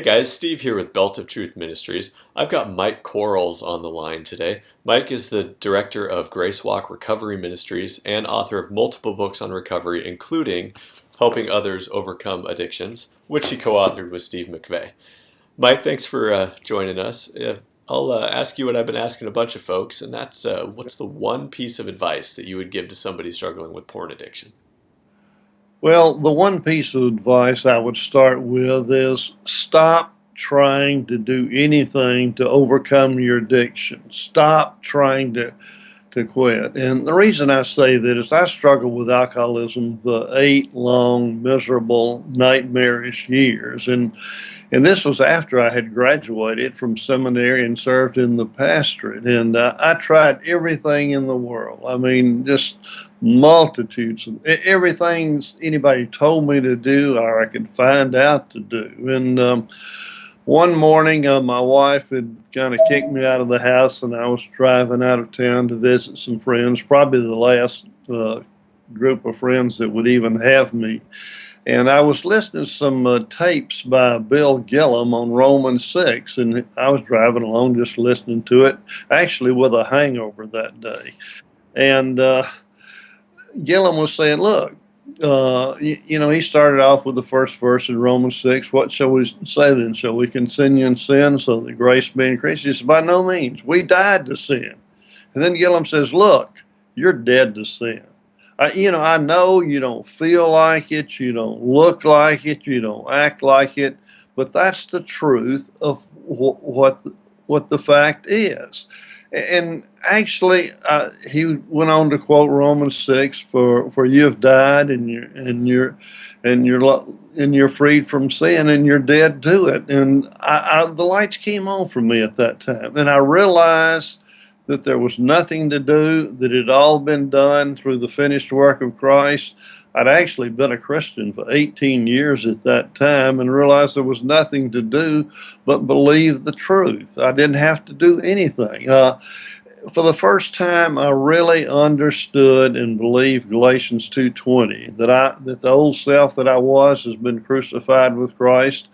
Hey guys, Steve here with Belt of Truth Ministries. I've got Mike Quarles on the line today. Mike is the director of Grace Walk Recovery Ministries and author of multiple books on recovery, including Helping Others Overcome Addictions, which he co-authored with Steve McVey. Mike, thanks for joining us. I'll ask you what I've been asking a bunch of folks, and that's what's the one piece of advice that you would give to somebody struggling with porn addiction? Well, the one piece of advice I would start with is stop trying to do anything to overcome your addiction. Stop trying to quit. And the reason I say that is I struggled with alcoholism for 8 long, miserable, nightmarish years. And this was after I had graduated from seminary and served in the pastorate. And I tried everything in the world. I mean, just multitudes of everything anybody told me to do or I could find out to do. And one morning, my wife had kind of kicked me out of the house, and I was driving out of town to visit some friends, probably the last group of friends that would even have me. And I was listening to some tapes by Bill Gillum on Romans 6, and I was driving along just listening to it, actually with a hangover that day. And Gillum was saying, look, he started off with the first verse in Romans 6. What shall we say then? Shall we continue in sin so that grace may increase? He said, by no means. We died to sin. And then Gillum says, look, you're dead to sin. I know you don't feel like it, you don't look like it, you don't act like it, but that's the truth of what the fact is. And actually, he went on to quote Romans 6: "For you have died, and you're freed from sin, and you're dead to it." And the lights came on for me at that time, and I realized that there was nothing to do, that it had all been done through the finished work of Christ. I'd actually been a Christian for 18 years at that time and realized there was nothing to do but believe the truth. I didn't have to do anything. For the first time, I really understood and believed Galatians 2:20, that the old self that I was has been crucified with Christ,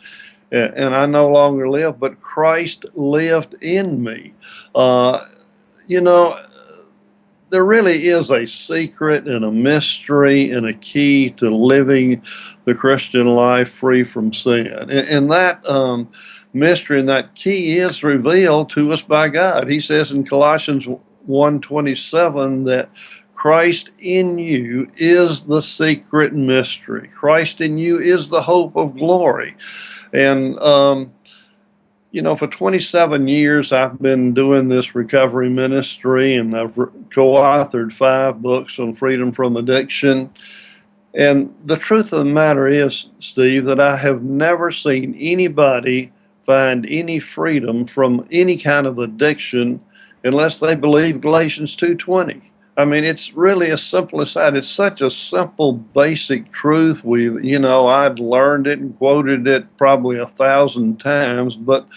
and I no longer live, but Christ lived in me. Uh, you know, there really is a secret and a mystery and a key to living the Christian life free from sin. And that mystery and that key is revealed to us by God. He says in Colossians 1:27 that Christ in you is the secret mystery. Christ in you is the hope of glory. And for 27 years, I've been doing this recovery ministry, and I've co-authored 5 books on freedom from addiction. And the truth of the matter is, Steve, that I have never seen anybody find any freedom from any kind of addiction unless they believe Galatians 2:20. I mean, it's really as simple as that. It's such a simple, basic truth. I'd learned it and quoted it probably 1,000 times, but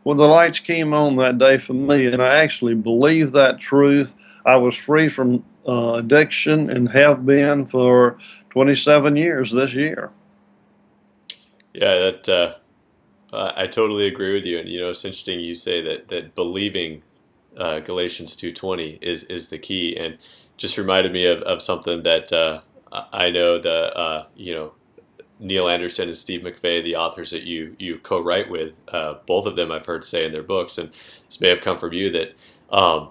when the lights came on that day for me, and I actually believed that truth, I was free from addiction and have been for 27 years this year. Yeah, I totally agree with you. And it's interesting you say that believing Galatians 2:20 is the key, and just reminded me of something that I know Neil Anderson and Steve McVey, the authors that you co-write with, both of them I've heard say in their books, and this may have come from you, that a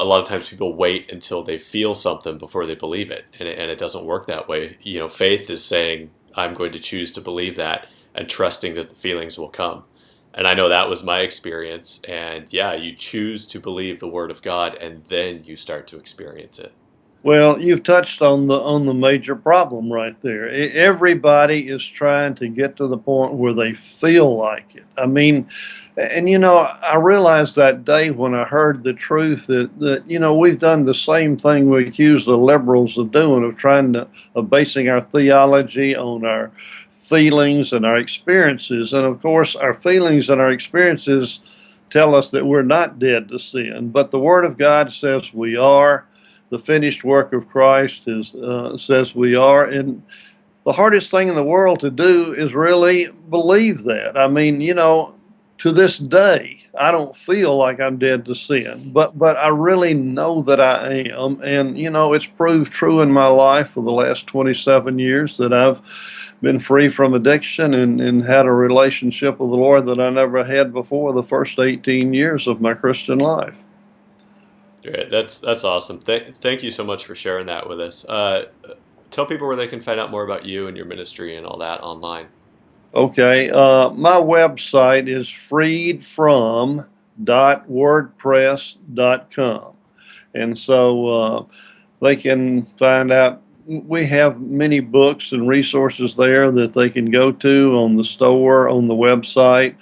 lot of times people wait until they feel something before they believe it, and it doesn't work that way. Faith is saying, I'm going to choose to believe that and trusting that the feelings will come. And I know that was my experience. And yeah, you choose to believe the word of God, and then you start to experience it. Well, you've touched on the major problem right there. Everybody is trying to get to the point where they feel like it. I mean, and I realized that day when I heard the truth that we've done the same thing we accuse the liberals of doing, of basing our theology on our feelings and our experiences. And of course, our feelings and our experiences tell us that we're not dead to sin, but the Word of God says we are. The finished work of Christ says we are. And the hardest thing in the world to do is really believe that. I mean, to this day, I don't feel like I'm dead to sin, but I really know that I am. And, it's proved true in my life for the last 27 years that I've been free from addiction and had a relationship with the Lord that I never had before the first 18 years of my Christian life. Great. That's awesome. Thank you so much for sharing that with us. Tell people where they can find out more about you and your ministry and all that online. Okay, my website is freedfrom.wordpress.com. And so they can find out. We have many books and resources there that they can go to on the store, on the website.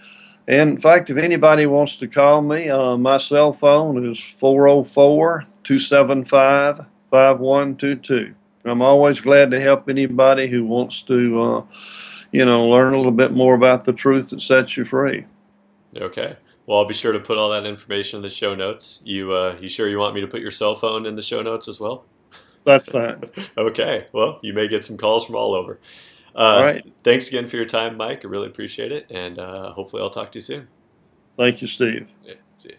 And in fact, if anybody wants to call me, my cell phone is 404-275-5122. I'm always glad to help anybody who wants to, learn a little bit more about the truth that sets you free. Okay. Well, I'll be sure to put all that information in the show notes. You sure you want me to put your cell phone in the show notes as well? That's fine. Okay. Well, you may get some calls from all over. All right. Thanks again for your time, Mike. I really appreciate it, and hopefully I'll talk to you soon. Thank you, Steve. Yeah, see you.